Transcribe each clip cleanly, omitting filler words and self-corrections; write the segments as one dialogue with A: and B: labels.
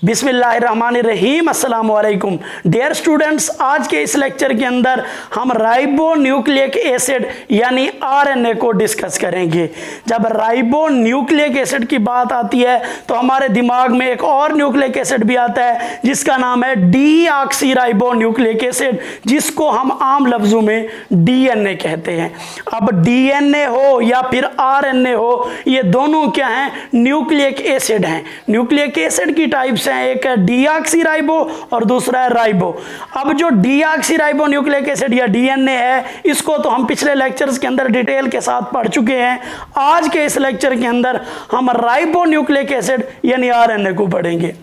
A: बिस्मिल्लाहिर्रहमानिर्रहीम। अस्सलाम वालेकुम डियर स्टूडेंट्स, आज के इस लेक्चर के अंदर हम राइबो न्यूक्लिक एसिड यानी आरएनए को डिस्कस करेंगे। जब राइबो न्यूक्लिक एसिड की बात आती है तो हमारे दिमाग में एक और न्यूक्लिक एसिड भी आता है जिसका नाम है डीऑक्सीराइबो न्यूक्लिक एसिड, जिसको हम आम लफ्जों में डीएनए कहते हैं। अब डीएनए हो या फिर आरएनए हो, ये दोनों क्या हैं? न्यूक्लिक एसिड हैं। न्यूक्लिक एसिड की टाइप्स हैं, एक है डीऑक्सीराइबो और दूसरा है राइबो। अब जो डीऑक्सीराइबो न्यूक्लिक एसिड या डीएनए है, इसको तो हम पिछले लेक्चर्स के अंदर डिटेल के साथ पढ़ चुके हैं। आज के इस लेक्चर के अंदर हम राइबो न्यूक्लिक एसिड यानी आरएनए को पढ़ेंगे।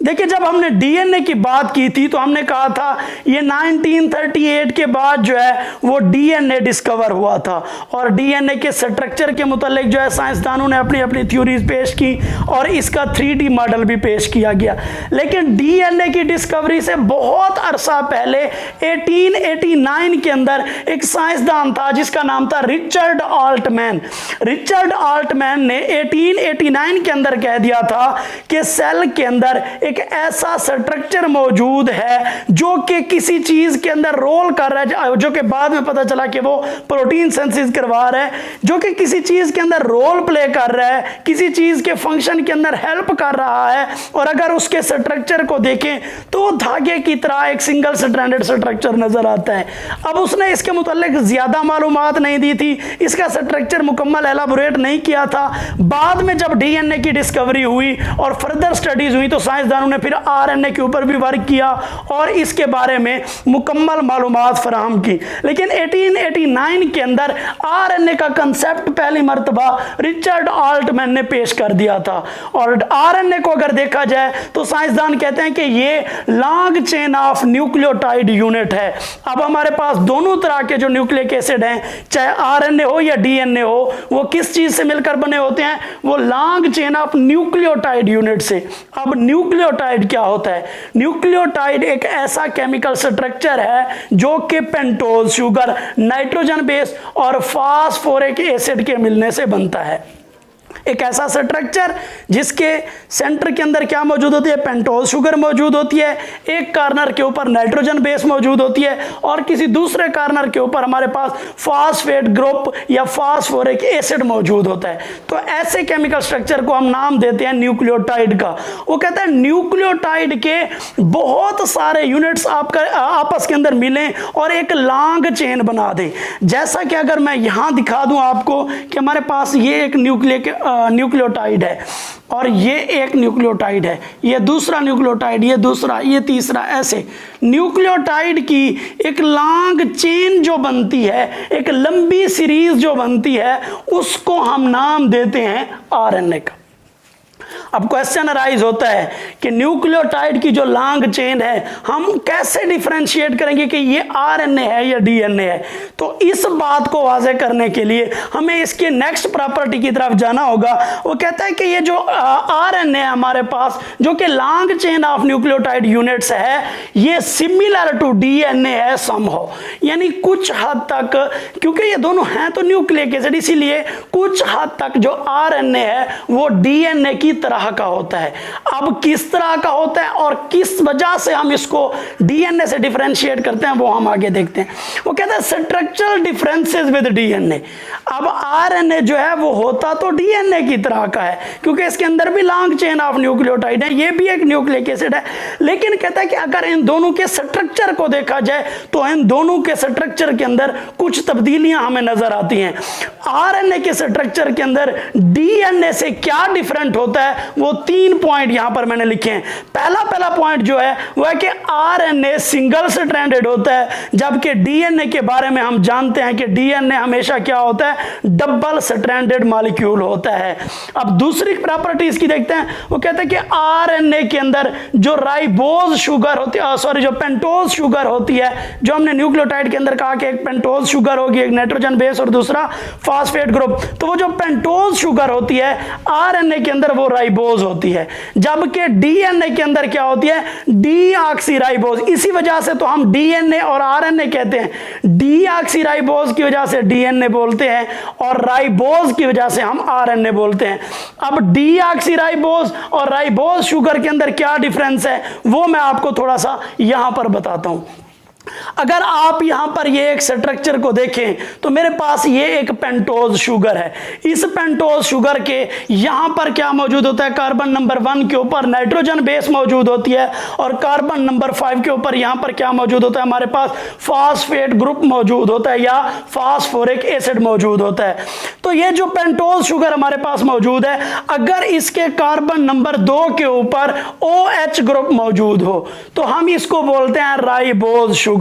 A: देखिए, जब हमने डीएनए की बात की थी तो हमने कहा था ये 1938 के बाद जो है वो डीएनए डिस्कवर हुआ था और डीएनए के स्ट्रक्चर के मुतालिक जो है साइंसदानों ने अपनी अपनी थ्योरीज पेश की और इसका 3D मॉडल भी पेश किया गया। लेकिन डीएनए की डिस्कवरी से बहुत अरसा पहले 1889 के अंदर एक साइंसदान था जिसका नाम था रिचर्ड ऑल्टमैन। रिचर्ड ऑल्टमैन ने 1889 के अंदर कह दिया था कि सेल के अंदर एक ऐसा स्ट्रक्चर मौजूद है जो कि किसी चीज के अंदर रोल कर रहा है, जो कि बाद में पता चला कि वो प्रोटीन सिंथेसिस करवा रहा है, जो कि किसी चीज के अंदर रोल प्ले कर रहा है, किसी चीज के फंक्शन के अंदर हेल्प कर रहा है। और अगर उसके स्ट्रक्चर को देखें तो धागे की तरह एक सिंगल स्ट्रैंडेड स्ट्रक्चर नजर आता है। अब उसने इसके मुतालिक ज्यादा मालूमात नहीं दी थी, इसका स्ट्रक्चर मुकम्मल एलाबोरेट नहीं किया था। बाद में जब डीएनए की डिस्कवरी हुई और फर्दर स्टडीज हुई तो साइंसदानों ने फिर आरएनए के ऊपर भी वर्क किया और इसके बारे में मुकम्मल मालूमात फराहम की। लेकिन 1889 के अंदर आरएनए का कंसेप्ट पहली मर्तबा रिचर्ड ऑल्टमैन ने पेश कर दिया था। और आरएनए को अगर देखा जाए तो साइंसदान कहते हैं कि ये long chain of nucleotide unit है। अब हमारे पास दोनों तरह के जो न्यूक्लिक एसिड हैं, चाहे आरएनए हो या डीएनए हो, वो किस चीज से मिलकर बने होते हैं? वो long chain of nucleotide unit से। अब न्यूक्लियोटाइड क्या होता है? न्यूक्लियोटाइड एक ऐसा केमिकल स्ट्रक्चर है जो कि पेंटोज शुगर, नाइट्रोजन बेस और फास्फोरिक एसिड के मिलने से बनता है। एक ऐसा स्ट्रक्चर जिसके सेंटर के अंदर क्या मौजूद होती है? पेंटोज शुगर मौजूद होती है, एक कार्नर के ऊपर नाइट्रोजन बेस मौजूद होती है और किसी दूसरे कार्नर के ऊपर हमारे पास फास्फेट ग्रुप या फास्फोरिक एसिड मौजूद होता है। तो ऐसे केमिकल स्ट्रक्चर को हम नाम देते हैं न्यूक्लियोटाइड का। वो कहता है न्यूक्लियोटाइड के बहुत सारे यूनिट्स आपस के अंदर मिलें और एक लॉन्ग चेन बना दें। जैसा कि अगर मैं यहां दिखा दूं आपको कि हमारे पास ये एक न्यूक्लियोटाइड है और ये एक न्यूक्लियोटाइड है, ये दूसरा न्यूक्लियोटाइड, ये दूसरा, ये तीसरा, ऐसे न्यूक्लियोटाइड की एक लॉन्ग चेन जो बनती है, एक लंबी सीरीज जो बनती है, उसको हम नाम देते हैं आरएनए का। अब क्वेश्चन अराइज होता है कि न्यूक्लियोटाइड की जो लॉन्ग चेन है हम कैसे डिफरेंशिएट करेंगे कि ये आरएनए है या डीएनए है? तो इस बात को वाज़ेह करने के लिए हमें इसके नेक्स्ट प्रॉपर्टी की तरफ जाना होगा। वो कहता है कि ये जो आरएनए है हमारे पास, जो कि long chain of nucleotide units है, ये सिमिलर टू डीएनए है समहाउ, यानी कुछ हद तक, क्योंकि ये दोनों हैं तो न्यूक्लिक एसिड, इसीलिए कुछ हद तक जो आरएनए है वो डीएनए की तरह का होता है। अब किस तरह का होता है और किस वजह से हम इसको डीएनए से डिफरेंशिएट करते हैं वो हम आगे देखते हैं। वो कहता है स्ट्रक्चरल डिफरेंसेस विद डीएनए। अब आरएनए जो है वो होता तो डीएनए की तरह का है क्योंकि इसके अंदर भी लॉन्ग चेन ऑफ न्यूक्लियोटाइड है, ये भी एक न्यूक्लिक एसिड है। लेकिन कहता है कि अगर इन दोनों के स्ट्रक्चर को देखा जाए तो इन दोनों के स्ट्रक्चर के अंदर कुछ तब्दीलियां हमें नजर आती हैं। आरएनए के स्ट्रक्चर के अंदर डीएनए से क्या डिफरेंट होता है वो 3 पॉइंट यहां पर मैंने लिखे हैं। पहला पॉइंट जो है वो है कि आरएनए सिंगल स्ट्रैंडेड होता है, जबकि डीएनए के बारे में हम जानते हैं कि डीएनए हमेशा क्या होता है? डबल स्ट्रैंडेड मॉलिक्यूल होता है। अब दूसरी प्रॉपर्टी इसकी देखते हैं। वो कहते हैं कि आरएनए के अंदर जो राइबोज शुगर होती है, जो पेंटोज शुगर होती है, जो हमने न्यूक्लियोटाइड के अंदर कहा कि एक पेंटोज शुगर होगी, एक नाइट्रोजन बेस और दूसरा फास्फेट ग्रुप, तो वो जो पेंटोज शुगर होती है आरएनए के अंदर वो राइबोज होती है, जबकि डीएनए के अंदर क्या होती है, डीऑक्सीराइबोज। इसी वजह से तो हम डीएनए और आरएनए कहते हैं। डीऑक्सीराइबोज की वजह से डीएनए बोलते हैं और राइबोज की वजह से हम आरएनए बोलते हैं। अब डीऑक्सीराइबोज और राइबोज शुगर के अंदर क्या डिफरेंस है वो मैं आपको थोड़ा सा यहां पर बताता हूं। अगर आप यहां पर ये एक स्ट्रक्चर को देखें तो मेरे पास ये एक पेंटोज शुगर है। इस पेंटोज शुगर के यहां पर क्या मौजूद होता है, कार्बन नंबर 1 के ऊपर नाइट्रोजन बेस मौजूद होती है और कार्बन नंबर 5 के ऊपर यहां पर क्या मौजूद होता है, हमारे पास फास्फेट ग्रुप मौजूद होता है या फास्फोरिक एसिड मौजूद होता है। तो ये जो पेंटोज शुगर हमारे पास मौजूद है, अगर इसके कार्बन नंबर 2 के ऊपर OH ग्रुप मौजूद हो तो हम इसको बोलते हैं राइबोज शुगर।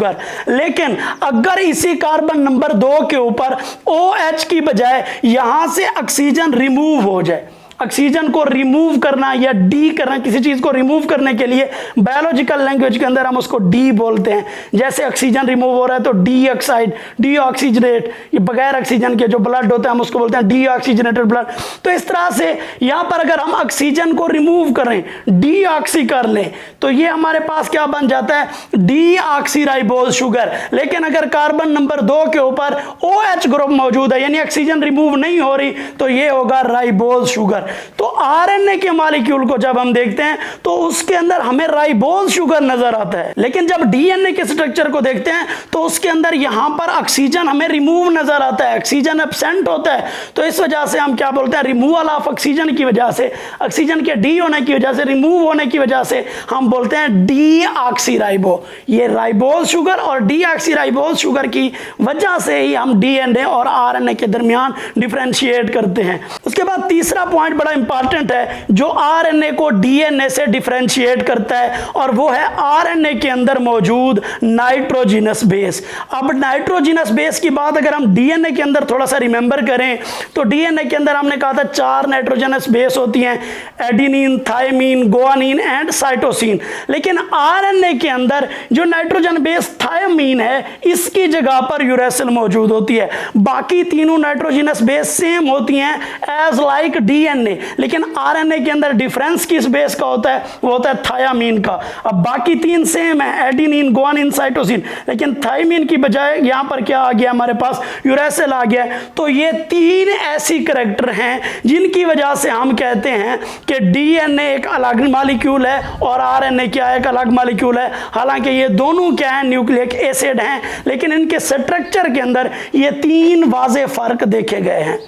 A: लेकिन अगर इसी कार्बन नंबर 2 के ऊपर OH की बजाय यहां से ऑक्सीजन रिमूव हो जाए, ऑक्सीजन को रिमूव करना या डी करना, किसी चीज को रिमूव करने के लिए बायोलॉजिकल लैंग्वेज के अंदर हम उसको डी बोलते हैं। जैसे ऑक्सीजन रिमूव हो रहा है तो डीऑक्साइड, डीऑक्सीजनेट, ये बगैर ऑक्सीजन के जो ब्लड होता है हम उसको बोलते हैं डीऑक्सीजनेटेड ब्लड। तो इस तरह से यहां पर अगर हम ऑक्सीजन को रिमूव करें, डीऑक्सी कर लें, तो ये हमारे पास क्या बन जाता है, डीऑक्सीराइबोज शुगर। लेकिन अगर कार्बन नंबर 2 के ऊपर OH ग्रुप मौजूद है यानी ऑक्सीजन रिमूव नहीं हो रही तो ये होगा राइबोज शुगर। तो आरएनए के मॉलिक्यूल को जब हम देखते हैं तो उसके अंदर हमें राइबोज शुगर नजर आता है, लेकिन जब डीएनए के स्ट्रक्चर को देखते हैं तो उसके अंदर यहां पर ऑक्सीजन हमें रिमूव नजर आता है, ऑक्सीजन एब्सेंट होता है। तो इस वजह से हम क्या बोलते हैं, रिमूवल ऑफ ऑक्सीजन की वजह से, ऑक्सीजन के डी होने की वजह से, रिमूव होने की वजह से हम बोलते हैं डीऑक्सीराइबो। ये राइबोज शुगर और डीऑक्सीराइबोज शुगर की वजह से ही हम डीएनए और आरएनए के दरमियान डिफरेंशिएट करते हैं। उसके बाद तीसरा पॉइंट बड़ा इंपॉर्टेंट है जो आरएनए को डीएनए से डिफरेंशिएट करता है और वो है आरएनए के अंदर मौजूद नाइट्रोजिनस बेस। अब नाइट्रोजिनस बेस की बात अगर हम डीएनए के अंदर थोड़ा सा रिमेंबर करें तो डीएनए के अंदर हमने कहा था 4 नाइट्रोजनस बेस होती हैं, adenine, thymine, guanine and cytosine. लेकिन आरएनए के अंदर जो नाइट्रोजन बेस थायमीन है इसकी जगह पर यूरेसिल मौजूद होती है। बाकी तीनों नाइट्रोजिनस बेस सेम होती हैं एज लाइक डीएनए, लेकिन आरएनए के अंदर डिफरेंस किस बेस का होता है, वो होता है थायामीन का। अब बाकी 3 सेम है, एडिनिन, गुआनिन, साइटोसिन, लेकिन थायमीन की बजाय यहां पर क्या आ गया, हमारे पास यूरेसिल आ गया। तो ये 3 ऐसी कैरेक्टर हैं जिनकी वजह से हम कहते हैं कि डीएनए एक अलग मॉलिक्यूल है और आरएनए क्या है, एक अलग मॉलिक्यूल है। हालांकि ये दोनों क्या है, न्यूक्लिक एसिड हैं, लेकिन इनके स्ट्रक्चर के अंदर ये 3 वाज़ेह फर्क देखे गए हैं।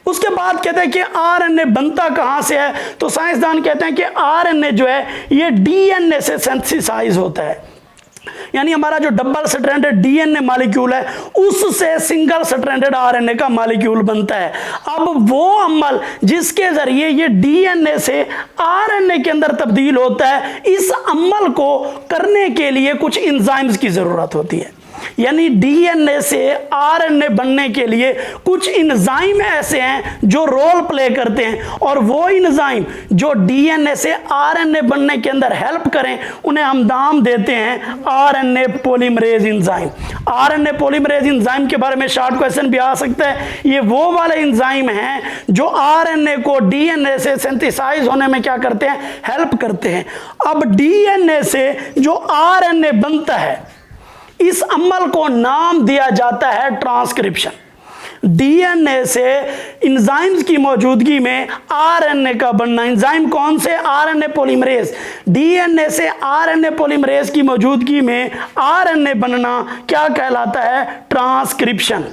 A: उसके बाद कहते हैं कि आरएनए बनता कहां से है, तो साइंसदान कहते हैं कि आरएनए जो है ये डीएनए से सिंथेसाइज होता है, यानी हमारा जो डबल स्ट्रैंडेड डीएनए मॉलिक्यूल है उससे सिंगल स्ट्रैंडेड आरएनए का मॉलिक्यूल बनता है। अब वो अमल जिसके जरिए ये डीएनए से आरएनए के अंदर तब्दील होता है, इस अमल को करने के लिए कुछ एंजाइम्स की जरूरत होती है। यानी डीएनए से आरएनए बनने के लिए कुछ एंजाइम ऐसे हैं जो रोल प्ले करते हैं, और वो एंजाइम जो डीएनए से आरएनए बनने के अंदर हेल्प करें उन्हें हम नाम देते हैं RNA polymerase enzyme. RNA polymerase enzyme के बारे में शॉर्ट क्वेश्चन भी आ सकता है। ये वो वाले एंजाइम हैं जो आरएनए को डीएनए से सिंथेसाइज होने में क्या करते हैं, हेल्प करते हैं। अब डीएनए से जो आरएनए बनता है इस अमल को नाम दिया जाता है ट्रांसक्रिप्शन। डीएनए से एंजाइम्स की मौजूदगी में आरएनए का बनना, एंजाइम कौन से, आरएनए पॉलीमरेज। डीएनए से आरएनए पॉलीमरेज की मौजूदगी में आरएनए बनना क्या कहलाता है, ट्रांसक्रिप्शन।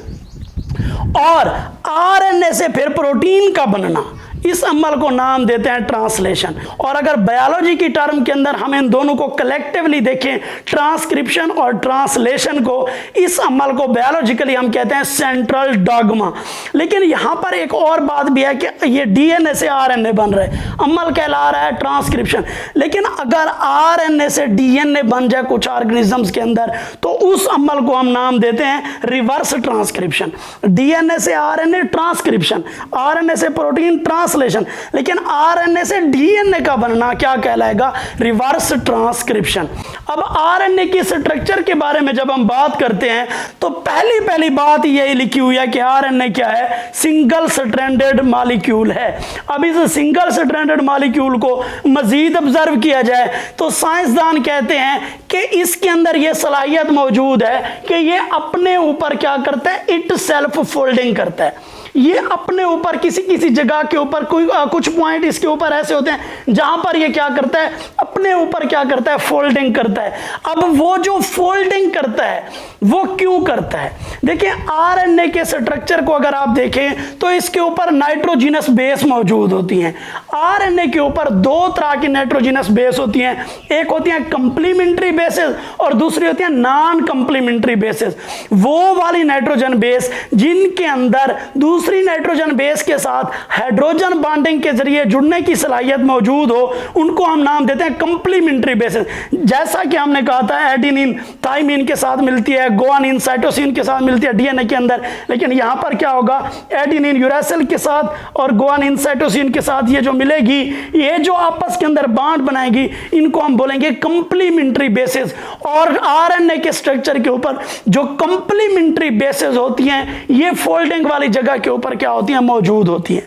A: और आरएनए से फिर प्रोटीन का बनना, इस अमल को नाम देते हैं ट्रांसलेशन। और अगर बायोलॉजी की टर्म के अंदर हम इन दोनों को कलेक्टिवली देखें, ट्रांसक्रिप्शन और ट्रांसलेशन को, इस अमल को बायोलॉजिकली हम कहते हैं सेंट्रल डॉगमा। लेकिन यहां पर एक और बात भी है कि ये डीएनए से आरएनए बन रहे, अमल कहला रहा है ट्रांसक्रिप्शन। लेकिन अगर आरएनए से डीएनए बन जाए कुछ ऑर्गेनिजम्स के अंदर तो उस अमल को हम नाम देते हैं रिवर्स ट्रांसक्रिप्शन। डीएनए से आरएनए ट्रांसक्रिप्शन, आरएनए से प्रोटीन ट्रांस ट्रांसलेशन, लेकिन आरएनए से डीएनए का बनना क्या कहलाएगा? Reverse transcription. अब आरएनए की स्ट्रक्चर के बारे में जब हम बात करते हैं तो पहली बात यही लिखी हुई है कि आरएनए क्या है? सिंगल स्ट्रैंडेड मॉलिक्यूल है। अब इस सिंगल स्ट्रैंडेड मॉलिक्यूल को मजीद ऑब्जर्व किया जाए तो साइंसदान कहते हैं कि इसके अंदर यह सलाहियत मौजूद है कि यह अपने ऊपर क्या करता है? इट सेल्फ फोल्डिंग करता है। ये अपने ऊपर किसी जगह के ऊपर कुछ पॉइंट इसके ऊपर ऐसे होते हैं जहां पर ये क्या करता है? अपने ऊपर क्या करता है? फोल्डिंग करता है। अब वो जो फोल्डिंग करता है वो क्यों करता है? देखिए, आरएनए के स्ट्रक्चर को अगर आप देखें तो इसके ऊपर नाइट्रोजिनस बेस मौजूद होती हैं। आरएनए के ऊपर दो तरह की नाइट्रोजिनस बेस होती हैं, एक होती हैं कंप्लीमेंट्री बेसेस और दूसरी होती हैं नॉन कंप्लीमेंट्री बेसेस। वो वाली नाइट्रोजन बेस जिनके अंदर दूसरी नाइट्रोजन बेस के साथ हाइड्रोजन बॉन्डिंग के जरिए जुड़ने की सलाहियत मौजूद हो, उनको हम नाम देते हैं कंप्लीमेंट्री बेसेस। जैसा कि हमने कहा था, एडेनिन थाइमिन के साथ मिलती है, गुआनिन साइटोसिन के साथ मिलती है डीएनए के अंदर, लेकिन यहां पर क्या होगा? एडेनिन यूरेसिल के साथ और गुआनिन साइटोसिन के साथ ये जो मिलेगी, ये जो आपस के अंदर बॉन्ड बनाएगी, इनको हम बोलेंगे कंप्लीमेंट्री बेसेस। और आरएनए के स्ट्रक्चर के ऊपर जो कंप्लीमेंट्री बेसेस होती हैं, ये फोल्डिंग वाली जगह के ऊपर क्या होती हैं? मौजूद होती हैं।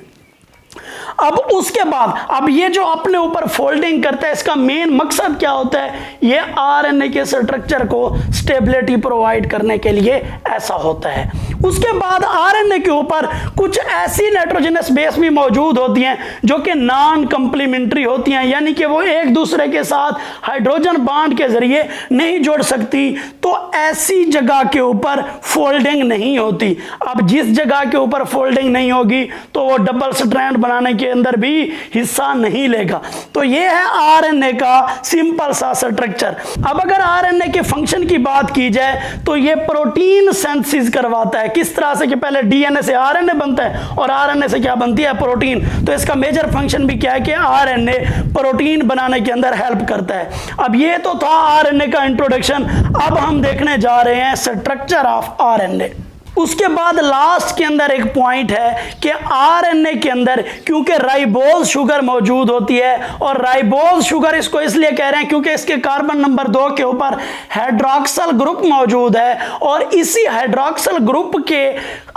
A: अब उसके बाद अब ये जो अपने ऊपर फोल्डिंग करता है, इसका मेन मकसद क्या होता है? ये आरएनए के स्ट्रक्चर को स्टेबिलिटी प्रोवाइड करने के लिए ऐसा होता है। उसके बाद आरएनए के ऊपर कुछ ऐसी नाइट्रोजनस बेस भी मौजूद होती हैं जो कि नॉन कंप्लीमेंट्री होती हैं, यानी कि वो एक दूसरे के साथ हाइड्रोजन बॉन्ड के जरिए नहीं जुड़ सकती, तो ऐसी जगह के ऊपर फोल्डिंग नहीं होती। अब जिस जगह के ऊपर फोल्डिंग नहीं होगी तो वो डबल स्ट्रैंड बनाने के अंदर भी हिस्सा नहीं लेगा। तो ये है आरएनए का सिंपल सा स्ट्रक्चर। अब अगर आरएनए के फंक्शन की बात की जाए तो ये प्रोटीन सिंथेसिस करवाता है। किस तरह से कि पहले डीएनए से आरएनए बनता है और आरएनए से क्या बनती है? प्रोटीन। तो इसका मेजर फंक्शन भी क्या है कि आरएनए प्रोटीन बनाने के अंदर हेल्प करता है। अब ये तो था आरएनए का इंट्रोडक्शन। अब हम देखने जा रहे हैं स्ट्रक्चर ऑफ आरएनए। उसके बाद लास्ट के अंदर एक पॉइंट है कि आरएनए के अंदर क्योंकि राइबोज शुगर मौजूद होती है, और राइबोज शुगर इसको इसलिए कह रहे हैं क्योंकि इसके कार्बन नंबर 2 के ऊपर हाइड्रॉक्सिल ग्रुप मौजूद है, और इसी हाइड्रॉक्सिल ग्रुप के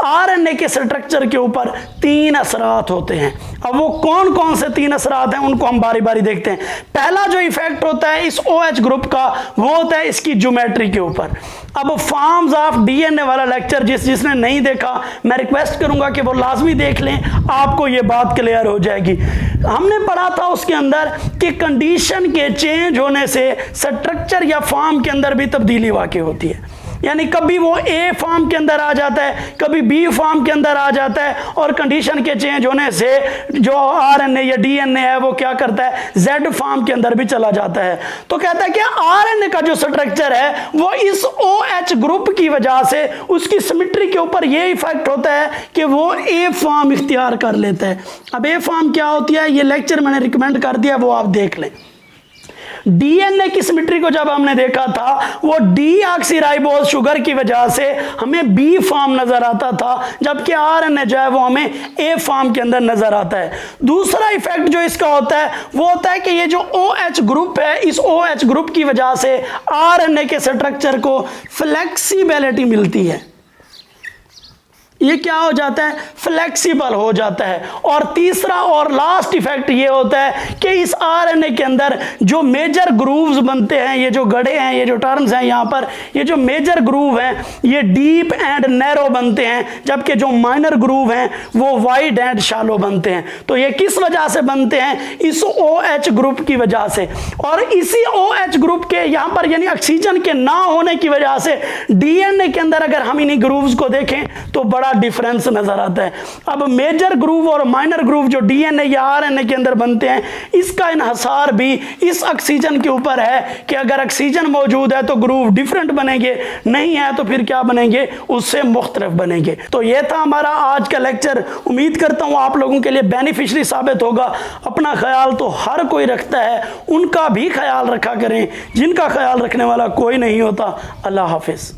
A: आरएनए के स्ट्रक्चर के ऊपर 3 असरात होते हैं। अब वो कौन कौन से 3 असरात हैं उनको हम बारी बारी देखते हैं। पहला जो इफेक्ट होता है इस OH ग्रुप का, वो होता है इसकी ज्योमेट्री के ऊपर। अब फॉर्म्स ऑफ डीएनए वाला लेक्चर जिसने नहीं देखा, मैं रिक्वेस्ट करूंगा कि वो लाजमी देख लें, आपको ये बात क्लियर हो जाएगी। हमने पढ़ा था उसके अंदर कि कंडीशन के चेंज होने से स्ट्रक्चर या फॉर्म के अंदर भी तब्दीली वाक़ई होती है। यानी कभी वो ए फॉर्म के अंदर आ जाता है, कभी बी फॉर्म के अंदर आ जाता है, और कंडीशन के चेंज होने से जो आरएनए या डीएनए है वो क्या करता है? जेड फॉर्म के अंदर भी चला जाता है। तो कहता है कि आरएनए का जो स्ट्रक्चर है वो इस OH ग्रुप की वजह से उसकी सिमेट्री के ऊपर ये इफेक्ट होता है कि वो ए फॉर्म इख्तियार कर लेता है। अब ए फॉर्म क्या होती है, ये लेक्चर मैंने रिकमेंड कर दिया, वो आप देख लें। डीएनए की सिमेट्री को जब हमने देखा था, वो डीऑक्सीराइबोज शुगर की वजह से हमें बी फॉर्म नजर आता था, जबकि आरएनए जो है वो हमें ए फॉर्म के अंदर नजर आता है। दूसरा इफेक्ट जो इसका होता है वो होता है कि ये जो OH ग्रुप है, इस OH ग्रुप की वजह से आरएनए के स्ट्रक्चर को फ्लेक्सिबिलिटी मिलती है। ये क्या हो जाता है? फ्लेक्सिबल हो जाता है। और तीसरा और लास्ट इफेक्ट ये होता है कि इस आरएनए के अंदर जो मेजर ग्रूव्स बनते हैं, ये जो गढ़े हैं, ये जो टर्म्स हैं यहाँ पर, ये जो मेजर ग्रूव हैं ये डीप एंड नैरो बनते हैं, जबकि जो माइनर ग्रूव हैं वो वाइड एंड शैलो बनते हैं। तो ये किस वजह से बनते हैं? इस OH ग्रुप की वजह से। और इसी OH ग्रुप के यहाँ पर यानी ऑक्सीजन के ना होने की वजह से डीएनए के अंदर अगर हम इन्हीं ग्रूव्स को देखें तो बड़ा डिफरेंस नजर आता है। अब मेजर ग्रूव और माइनर ग्रूव जो डीएनए या आरएनए के अंदर बनते हैं, इसका इन्हसार भी इस ऑक्सीजन के ऊपर है कि अगर ऑक्सीजन मौजूद है तो ग्रूव डिफरेंट बनेंगे, नहीं है तो फिर क्या बनेंगे? उससे मुख्तलिफ बनेंगे। तो यह था हमारा आज का लेक्चर। उम्मीद करता हूं आप लोगों के लिए बेनिफिशियरी साबित होगा। अपना ख्याल तो हर कोई रखता है, उनका भी ख्याल रखा करें जिनका ख्याल रखने वाला कोई नहीं होता। अल्लाह हाफिज।